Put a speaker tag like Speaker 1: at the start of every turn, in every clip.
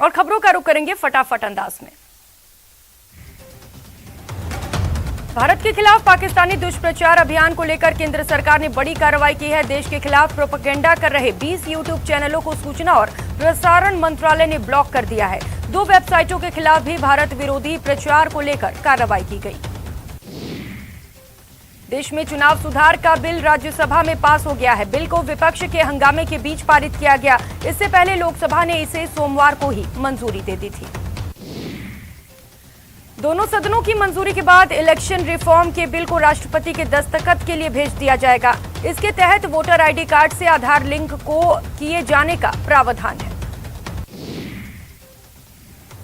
Speaker 1: और खबरों का रुख करेंगे फटाफट अंदाज में। भारत के खिलाफ पाकिस्तानी दुष्प्रचार अभियान को लेकर केंद्र सरकार ने बड़ी कार्रवाई की है। देश के खिलाफ प्रोपेगेंडा कर रहे 20 यूट्यूब चैनलों को सूचना और प्रसारण मंत्रालय ने ब्लॉक कर दिया है। 2 वेबसाइटों के खिलाफ भी भारत विरोधी प्रचार को लेकर कार्रवाई की गई। देश में चुनाव सुधार का बिल राज्यसभा में पास हो गया है। बिल को विपक्ष के हंगामे के बीच पारित किया गया। इससे पहले लोकसभा ने इसे सोमवार को ही मंजूरी दे दी थी। दोनों सदनों की मंजूरी के बाद इलेक्शन रिफॉर्म के बिल को राष्ट्रपति के दस्तखत के लिए भेज दिया जाएगा। इसके तहत वोटर आईडी कार्ड से आधार लिंक को किए जाने का प्रावधान है।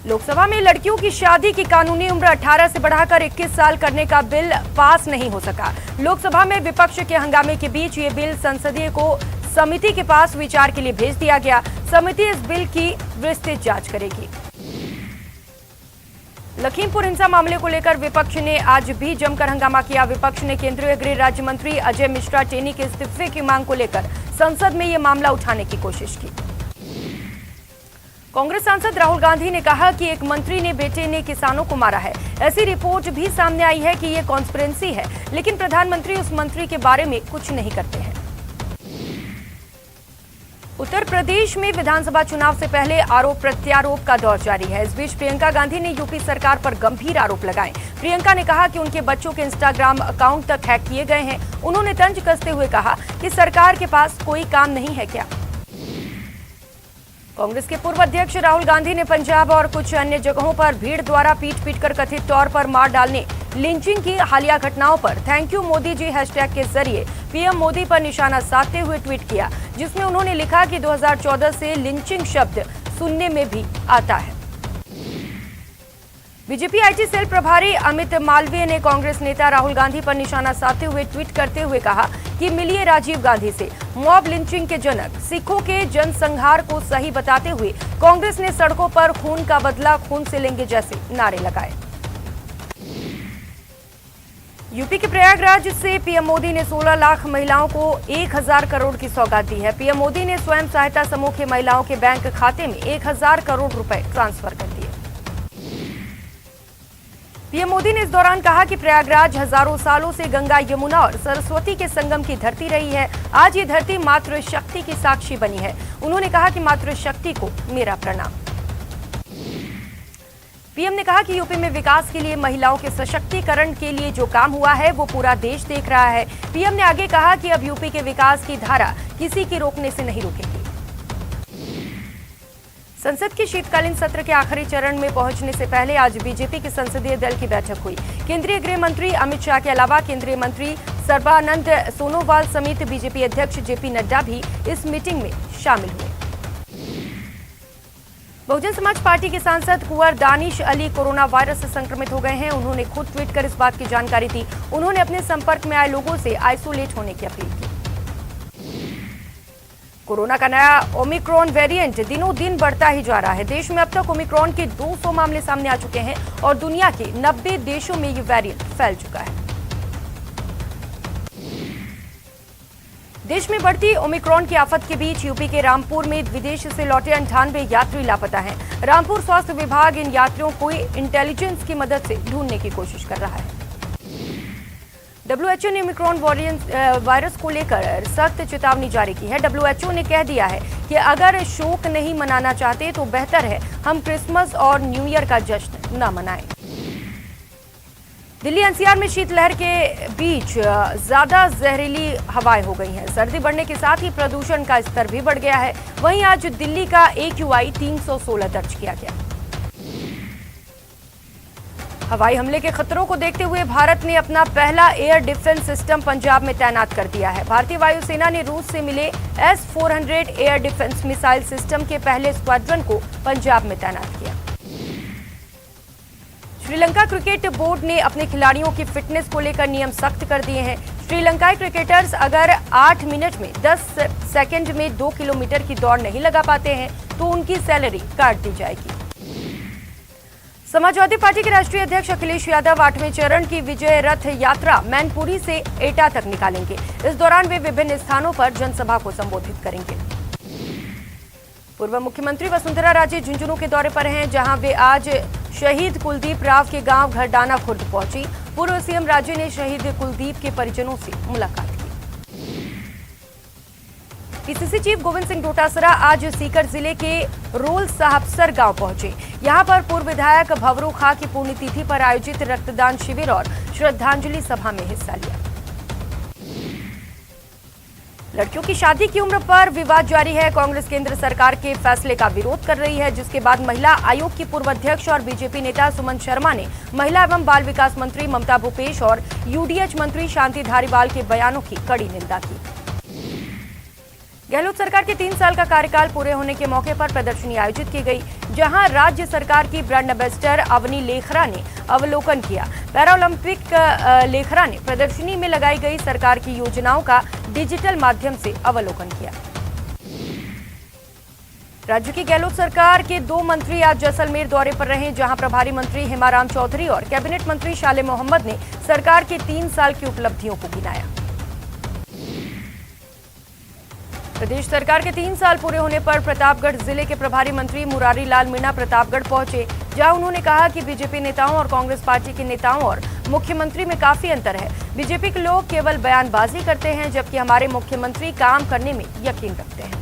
Speaker 1: लोकसभा में लड़कियों की शादी की कानूनी उम्र 18 से बढ़ाकर 21 साल करने का बिल पास नहीं हो सका। लोकसभा में विपक्ष के हंगामे के बीच ये बिल संसदीय को समिति के पास विचार के लिए भेज दिया गया। समिति इस बिल की विस्तृत जांच करेगी। लखीमपुर हिंसा मामले को लेकर विपक्ष ने आज भी जमकर हंगामा किया। विपक्ष ने केंद्रीय गृह राज्य मंत्री अजय मिश्रा टेनी के इस्तीफे की मांग को लेकर संसद में यह मामला उठाने की कोशिश की। कांग्रेस सांसद राहुल गांधी ने कहा कि एक मंत्री ने बेटे ने किसानों को मारा है। ऐसी रिपोर्ट भी सामने आई है कि ये कॉन्स्पिरेसी है, लेकिन प्रधानमंत्री उस मंत्री के बारे में कुछ नहीं करते हैं। उत्तर प्रदेश में विधानसभा चुनाव से पहले आरोप प्रत्यारोप का दौर जारी है। इस बीच प्रियंका गांधी ने यूपी सरकार पर गंभीर आरोप लगाए। प्रियंका ने कहा कि उनके बच्चों के इंस्टाग्राम अकाउंट तक हैक किए गए हैं। उन्होंने तंज कसते हुए कहा कि सरकार के पास कोई काम नहीं है क्या। कांग्रेस के पूर्व अध्यक्ष राहुल गांधी ने पंजाब और कुछ अन्य जगहों पर भीड़ द्वारा पीट कर कथित तौर पर मार डालने, लिंचिंग की हालिया घटनाओं पर thank you Modi ji hashtag के जरिए पीएम मोदी पर निशाना साधते हुए ट्वीट किया, जिसमें उन्होंने लिखा कि 2014 से लिंचिंग शब्द सुनने में भी आता है। बीजेपी आईटी सेल प्रभारी अमित मालवीय ने कांग्रेस नेता राहुल गांधी पर निशाना साधते हुए ट्वीट करते हुए कहा कि मिलिए राजीव गांधी से। मॉब लिंचिंग के जनक, सिखों के जनसंहार को सही बताते हुए कांग्रेस ने सड़कों पर खून का बदला खून से लेंगे जैसे नारे लगाए। यूपी के प्रयागराज से पीएम मोदी ने 16 लाख महिलाओं को 1000 करोड़ की सौगात दी है। पीएम मोदी ने स्वयं सहायता समूह के महिलाओं के बैंक खाते में 1000 करोड़ रुपए ट्रांसफर कर दिए। पीएम मोदी ने इस दौरान कहा कि प्रयागराज हजारों सालों से गंगा, यमुना और सरस्वती के संगम की धरती रही है। आज ये धरती मातृशक्ति की साक्षी बनी है। उन्होंने कहा कि मातृशक्ति को मेरा प्रणाम। पीएम ने कहा कि यूपी में विकास के लिए, महिलाओं के सशक्तिकरण के लिए जो काम हुआ है वो पूरा देश देख रहा है। पीएम ने आगे कहा कि अब यूपी के विकास की धारा किसी के रोकने से नहीं रुकेगी। संसद के शीतकालीन सत्र के आखिरी चरण में पहुंचने से पहले आज बीजेपी के संसदीय दल की बैठक हुई। केंद्रीय गृह मंत्री अमित शाह के अलावा केंद्रीय मंत्री सर्बानंद सोनोवाल समेत बीजेपी अध्यक्ष जेपी नड्डा भी इस मीटिंग में शामिल हुए। बहुजन समाज पार्टी के सांसद कुंवर दानिश अली कोरोना वायरस से संक्रमित हो गए हैं। उन्होंने खुद ट्वीट कर इस बात की जानकारी दी। उन्होंने अपने संपर्क में आए लोगों से आइसोलेट होने की अपील की। कोरोना का नया ओमिक्रॉन वेरिएंट दिनों दिन बढ़ता ही जा रहा है। देश में अब तक ओमिक्रॉन के 200 मामले सामने आ चुके हैं और दुनिया के 90 देशों में ये वेरिएंट फैल चुका है। देश में बढ़ती ओमिक्रॉन की आफत के बीच यूपी के रामपुर में विदेश से लौटे 98 यात्री लापता हैं। रामपुर स्वास्थ्य विभाग इन यात्रियों को इंटेलिजेंस की मदद से ढूंढने की कोशिश कर रहा है। डब्ल्यूएचओ ने ओमिक्रॉन वायरस को लेकर सख्त चेतावनी जारी की है। डब्ल्यूएचओ ने कह दिया है कि अगर शोक नहीं मनाना चाहते तो बेहतर है हम क्रिसमस और न्यू ईयर का जश्न न मनाएं। दिल्ली एनसीआर में शीतलहर के बीच ज्यादा जहरीली हवाएं हो गई हैं। सर्दी बढ़ने के साथ ही प्रदूषण का स्तर भी बढ़ गया है। वहीं आज दिल्ली का AQI 316 दर्ज किया गया। हवाई हमले के खतरों को देखते हुए भारत ने अपना पहला एयर डिफेंस सिस्टम पंजाब में तैनात कर दिया है। भारतीय वायुसेना ने रूस से मिले S-400 air defence missile system के पहले स्क्वाड्रन को पंजाब में तैनात किया। श्रीलंका क्रिकेट बोर्ड ने अपने खिलाड़ियों की फिटनेस को लेकर नियम सख्त कर दिए हैं। श्रीलंकाई क्रिकेटर्स अगर 8 मिनट में 10 सेकंड में 2 किलोमीटर की दौड़ नहीं लगा पाते हैं तो उनकी सैलरी काट दी जाएगी। समाजवादी पार्टी के राष्ट्रीय अध्यक्ष अखिलेश यादव 8वें चरण की विजय रथ यात्रा मैनपुरी से एटा तक निकालेंगे। इस दौरान वे विभिन्न स्थानों पर जनसभा को संबोधित करेंगे। पूर्व मुख्यमंत्री वसुंधरा राजे झुंझुनू के दौरे पर हैं, जहां वे आज शहीद कुलदीप राव के गांव घरडाना खुर्द पहुंची। पूर्व सीएम राजे ने शहीद कुलदीप के परिजनों से मुलाकात की। पीसीसी चीफ गोविंद सिंह डोटासरा आज सीकर जिले के रोल साहबसर गांव पहुंचे। यहां पर पूर्व विधायक भवरू खां की पुण्यतिथि पर आयोजित रक्तदान शिविर और श्रद्धांजलि सभा में हिस्सा लिया। लड़कियों की शादी की उम्र पर विवाद जारी है। कांग्रेस केंद्र सरकार के फैसले का विरोध कर रही है, जिसके बाद महिला आयोग की पूर्व अध्यक्ष और बीजेपी नेता सुमन शर्मा ने महिला एवं बाल विकास मंत्री ममता भूपेश और यूडीएच मंत्री शांति धारीवाल के बयानों की कड़ी निंदा की। गहलोत सरकार के 3 साल का कार्यकाल पूरे होने के मौके पर प्रदर्शनी आयोजित की गई, जहां राज्य सरकार की ब्रांड एम्बेसडर अवनी लेखरा ने अवलोकन किया। पैरालंपिक लेखरा ने प्रदर्शनी में लगाई गई सरकार की योजनाओं का डिजिटल माध्यम से अवलोकन किया। राज्य की गहलोत सरकार के 2 मंत्री आज जैसलमेर दौरे पर रहे, जहां प्रभारी मंत्री हेमाराम चौधरी और कैबिनेट मंत्री शाले मोहम्मद ने सरकार के 3 साल की उपलब्धियों को गिनाया। प्रदेश सरकार के 3 साल पूरे होने पर प्रतापगढ़ जिले के प्रभारी मंत्री मुरारी लाल मीणा प्रतापगढ़ पहुंचे, जहां उन्होंने कहा कि बीजेपी नेताओं और कांग्रेस पार्टी के नेताओं और मुख्यमंत्री में काफी अंतर है। बीजेपी के लोग केवल बयानबाजी करते हैं, जबकि हमारे मुख्यमंत्री काम करने में यकीन रखते हैं।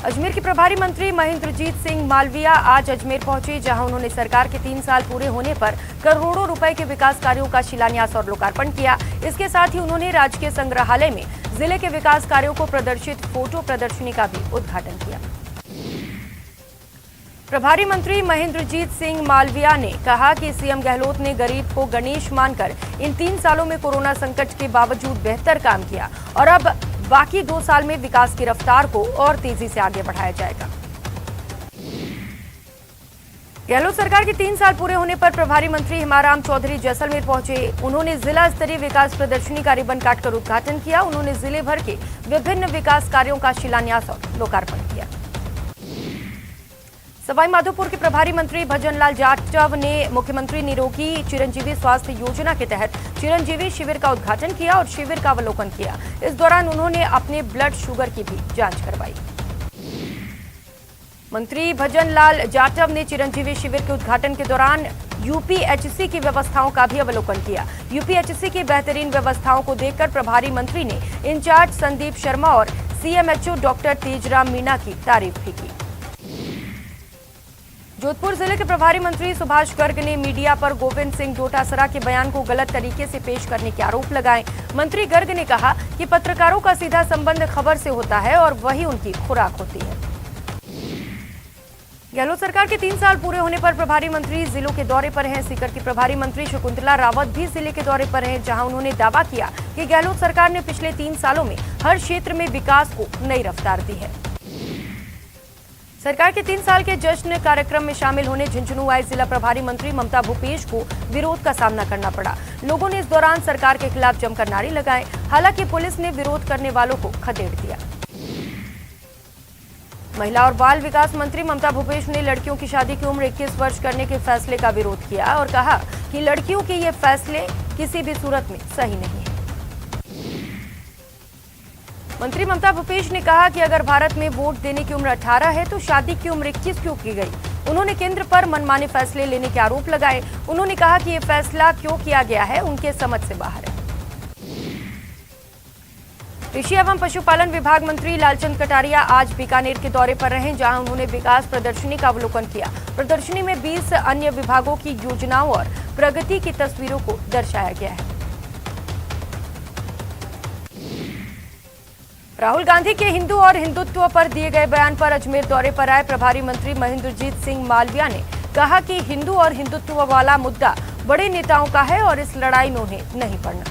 Speaker 1: अजमेर के प्रभारी मंत्री महेंद्रजीत सिंह मालविया आज अजमेर पहुंचे, जहां उन्होंने सरकार के 3 साल पूरे होने पर करोड़ों रुपए के विकास कार्यों का शिलान्यास और लोकार्पण किया। इसके साथ ही उन्होंने राजकीय संग्रहालय में जिले के विकास कार्यों को प्रदर्शित फोटो प्रदर्शनी का भी उद्घाटन किया। प्रभारी मंत्री महेंद्रजीत सिंह मालविया ने कहा कि सीएम गहलोत ने गरीब को गणेश मानकर इन 3 सालों में कोरोना संकट के बावजूद बेहतर काम किया और अब बाकी 2 साल में विकास की रफ्तार को और तेजी से आगे बढ़ाया जाएगा। गहलोत सरकार के 3 साल पूरे होने पर प्रभारी मंत्री हेमाराम चौधरी जैसलमेर पहुंचे। उन्होंने जिला स्तरीय विकास प्रदर्शनी का रिबन काटकर उद्घाटन किया। उन्होंने जिले भर के विभिन्न विकास कार्यों का शिलान्यास और लोकार्पण किया। सवाई माधोपुर के प्रभारी मंत्री भजनलाल जाटव ने मुख्यमंत्री निरोगी चिरंजीवी स्वास्थ्य योजना के तहत चिरंजीवी शिविर का उद्घाटन किया और शिविर का अवलोकन किया। इस दौरान उन्होंने अपने ब्लड शुगर की भी जांच करवाई। मंत्री भजनलाल जाटव ने चिरंजीवी शिविर के उद्घाटन के दौरान यूपीएचसी की व्यवस्थाओं का भी अवलोकन किया। यूपीएचसी की बेहतरीन व्यवस्थाओं को देखकर प्रभारी मंत्री ने इंचार्ज संदीप शर्मा और सीएमएचओ डॉक्टर तेजराम मीणा की तारीफ भी की। जोधपुर जिले के प्रभारी मंत्री सुभाष गर्ग ने मीडिया पर गोविंद सिंह डोटासरा के बयान को गलत तरीके से पेश करने के आरोप लगाए। मंत्री गर्ग ने कहा कि पत्रकारों का सीधा संबंध खबर से होता है और वही उनकी खुराक होती है। गहलोत सरकार के 3 साल पूरे होने पर प्रभारी मंत्री जिलों के दौरे पर हैं। सीकर की प्रभारी मंत्री शकुंतला रावत भी जिले के दौरे पर हैं, जहां उन्होंने दावा किया कि गहलोत सरकार ने पिछले 3 सालों में हर क्षेत्र में विकास को नई रफ्तार दी है। सरकार के 3 साल के जश्न कार्यक्रम में शामिल होने झुंझुनू आए जिला प्रभारी मंत्री ममता भूपेश को विरोध का सामना करना पड़ा। लोगों ने इस दौरान सरकार के खिलाफ जमकर नारे लगाए। हालांकि पुलिस ने विरोध करने वालों को खदेड़ दिया। महिला और बाल विकास मंत्री ममता भूपेश ने लड़कियों की शादी की उम्र 21 वर्ष करने के फैसले का विरोध किया और कहा कि लड़कियों के ये फैसले किसी भी सूरत में सही नहीं है। मंत्री ममता भूपेश ने कहा कि अगर भारत में वोट देने की उम्र 18 है तो शादी की उम्र 21 क्यों की गई। उन्होंने केंद्र पर मनमाने फैसले लेने के आरोप लगाए। उन्होंने कहा कि ये फैसला क्यों किया गया है उनके समझ से बाहर है। कृषि एवं पशुपालन विभाग मंत्री लालचंद कटारिया आज बीकानेर के दौरे पर रहे, जहां उन्होंने विकास प्रदर्शनी का अवलोकन किया। प्रदर्शनी में 20 अन्य विभागों की योजनाओं और प्रगति की तस्वीरों को दर्शाया गया है। राहुल गांधी के हिंदू और हिंदुत्व पर दिए गए बयान पर अजमेर दौरे पर आए प्रभारी मंत्री महेंद्रजीत सिंह मालविया ने कहा कि हिंदू और हिंदुत्व वाला मुद्दा बड़े नेताओं का है और इस लड़ाई में उन्हें नहीं पड़ना।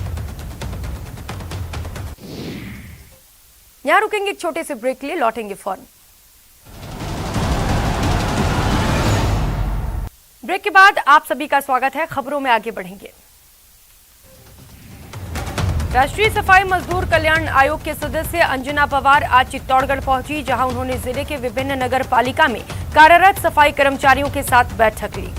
Speaker 1: यहां रुकेंगे एक छोटे से ब्रेक के लिए, लौटेंगे फौरन। ब्रेक के बाद आप सभी का स्वागत है। खबरों में आगे बढ़ेंगे। राष्ट्रीय सफाई मजदूर कल्याण आयोग के सदस्य अंजना पवार आज चित्तौड़गढ़ पहुंची, जहां उन्होंने जिले के विभिन्न नगर पालिका में कार्यरत सफाई कर्मचारियों के साथ बैठक ली।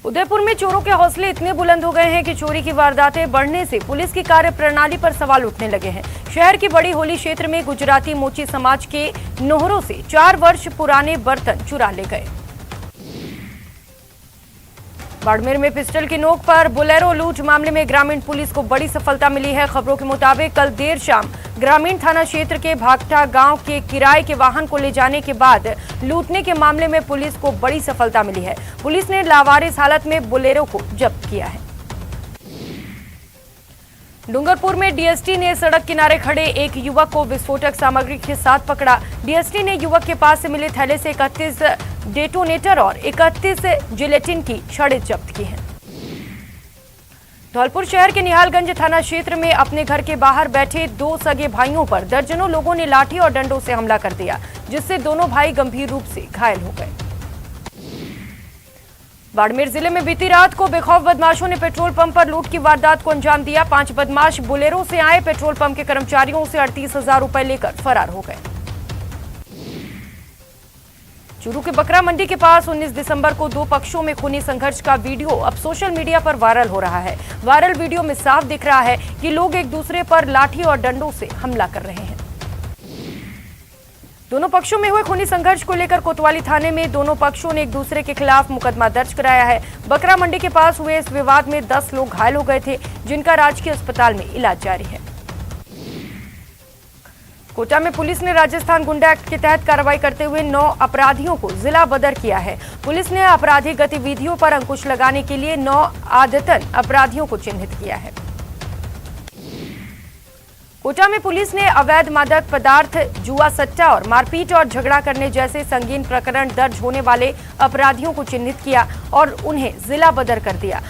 Speaker 1: उदयपुर में चोरों के हौसले इतने बुलंद हो गए हैं कि चोरी की वारदातें बढ़ने से पुलिस की कार्यप्रणाली पर सवाल उठने लगे हैं। शहर की बड़ी होली क्षेत्र में गुजराती मोची समाज के नोहरों से 4 वर्ष पुराने बर्तन चुरा ले गए। बाड़मेर में पिस्टल की नोक पर बोलेरो लूट मामले में ग्रामीण पुलिस को बड़ी सफलता मिली है। खबरों के मुताबिक कल देर शाम ग्रामीण थाना क्षेत्र के भागटा गांव के किराए के वाहन को ले जाने के बाद लूटने के मामले में पुलिस को बड़ी सफलता मिली है। पुलिस ने लावारिस हालत में बोलेरो को जब्त किया है। डूंगरपुर में डीएसटी ने सड़क किनारे खड़े एक युवक को विस्फोटक सामग्री के साथ पकड़ा। डीएसटी ने युवक के पास से मिले थैले से 31 डेटोनेटर और 31 जिलेटिन की छड़ें जब्त की हैं। धौलपुर शहर के निहालगंज थाना क्षेत्र में अपने घर के बाहर बैठे 2 सगे भाइयों पर दर्जनों लोगों ने लाठी और डंडों से हमला कर दिया, जिससे दोनों भाई गंभीर रूप से घायल हो गए। बाड़मेर जिले में बीती रात को बेखौफ बदमाशों ने पेट्रोल पंप पर लूट की वारदात को अंजाम दिया। 5 बदमाश बोलेरो से आए पेट्रोल पंप के कर्मचारियों से 38,000 रुपए लेकर फरार हो गए। चूरू के बकरा मंडी के पास 19 दिसंबर को 2 पक्षों में खूनी संघर्ष का वीडियो अब सोशल मीडिया पर वायरल हो रहा है। वायरल वीडियो में साफ दिख रहा है कि लोग एक दूसरे पर लाठी और डंडों से हमला कर रहे हैं। दोनों पक्षों में हुए खूनी संघर्ष को लेकर कोतवाली थाने में दोनों पक्षों ने एक दूसरे के खिलाफ मुकदमा दर्ज कराया है। बकरा मंडी के पास हुए इस विवाद में 10 लोग घायल हो गए थे, जिनका राजकीय अस्पताल में इलाज जारी है। कोटा में पुलिस ने राजस्थान गुंडा एक्ट के तहत कार्रवाई करते हुए 9 अपराधियों को जिला बदर किया है। पुलिस ने आपराधिक गतिविधियों पर अंकुश लगाने के लिए 9 आदतन अपराधियों को चिन्हित किया है। कोटा में पुलिस ने अवैध मादक पदार्थ, जुआ सट्टा और मारपीट और झगड़ा करने जैसे संगीन प्रकरण दर्ज होने वाले अपराधियों को चिन्हित किया और उन्हें जिला बदर कर दिया।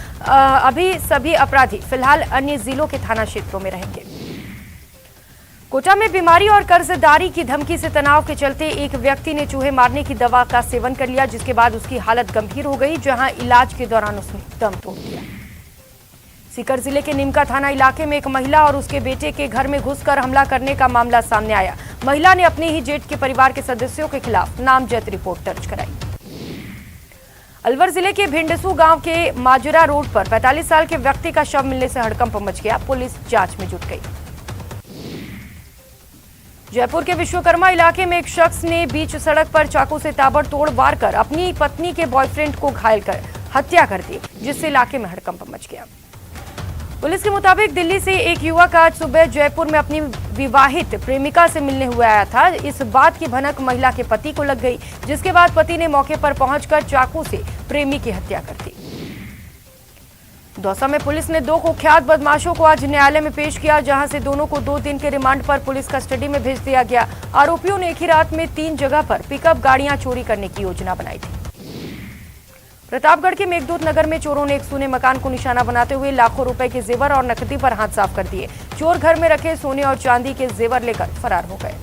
Speaker 1: अभी सभी अपराधी फिलहाल अन्य जिलों के थाना क्षेत्रों में रहेंगे। कोटा में बीमारी और कर्जदारी की धमकी से तनाव के चलते एक व्यक्ति ने चूहे मारने की दवा का सेवन कर लिया, जिसके बाद उसकी हालत गंभीर हो गई, जहां इलाज के दौरान उसने दम तोड़ दिया। सीकर जिले के निमका थाना इलाके में एक महिला और उसके बेटे के घर में घुसकर हमला करने का मामला सामने आया। महिला ने अपने ही जेठ के परिवार के सदस्यों के खिलाफ नामजद रिपोर्ट दर्ज कराई। अलवर जिले के भिंडसू गांव के माजरा रोड पर 45 साल के व्यक्ति का शव मिलने से हड़कंप मच गया। पुलिस जांच में जुट गई। जयपुर के विश्वकर्मा इलाके में एक शख्स ने बीच सड़क पर चाकू से ताबड़तोड़ वार कर अपनी पत्नी के बॉयफ्रेंड को घायल कर हत्या कर दी, जिससे इलाके में हड़कंप मच गया। पुलिस के मुताबिक दिल्ली से एक युवक आज सुबह जयपुर में अपनी विवाहित प्रेमिका से मिलने हुए आया था। इस बात की भनक महिला के पति को लग गई, जिसके बाद पति ने मौके पर पहुंचकर चाकू से प्रेमी की हत्या कर दी। दौसा में पुलिस ने 2 कुख्यात बदमाशों को आज न्यायालय में पेश किया, जहां से दोनों को 2 दिन के रिमांड पर पुलिस कस्टडी में भेज दिया गया। आरोपियों ने एक ही रात में 3 जगह पर पिकअप गाड़ियां चोरी करने की योजना बनाई थी। प्रतापगढ़ के मेघदूत नगर में चोरों ने एक सूने मकान को निशाना बनाते हुए लाखों रुपए के जेवर और नकदी पर हाथ साफ कर दिए। चोर घर में रखे सोने और चांदी के जेवर लेकर फरार हो गए।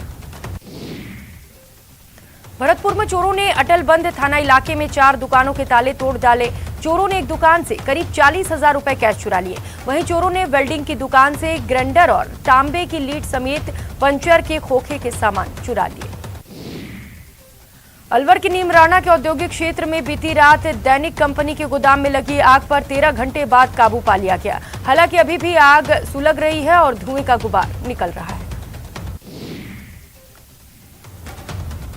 Speaker 1: भरतपुर में चोरों ने अटलबंद थाना इलाके में 4 दुकानों के ताले तोड़ डाले। चोरों ने एक दुकान से करीब 40,000 रुपए कैश चुरा लिए। वहीं चोरों ने वेल्डिंग की दुकान से ग्राइंडर और तांबे की लीड समेत पंचर के खोखे के सामान चुरा लिए। अलवर के नीमराणा के औद्योगिक क्षेत्र में बीती रात दैनिक कंपनी के गोदाम में लगी आग पर 13 घंटे बाद काबू पा लिया गया। हालांकि अभी भी आग सुलग रही है और धुएं का गुबार निकल रहा है।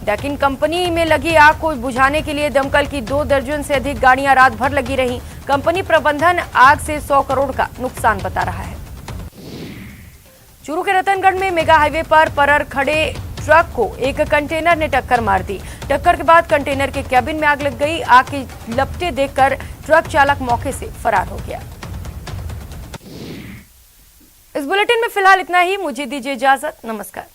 Speaker 1: दैनिक कंपनी में लगी आग को बुझाने के लिए दमकल की 2 दर्जन से अधिक गाड़ियां रात भर लगी रहीं। कंपनी प्रबंधन आग से 100 करोड़ का नुकसान बता रहा है। चूरू के रतनगढ़ में मेगा हाईवे पर खड़े ट्रक को एक कंटेनर ने टक्कर मार दी। टक्कर के बाद कंटेनर के कैबिन में आग लग गई। आग की लपटें देखकर ट्रक चालक मौके से फरार हो गया। इस बुलेटिन में फिलहाल इतना ही। मुझे दीजिए इजाजत। नमस्कार।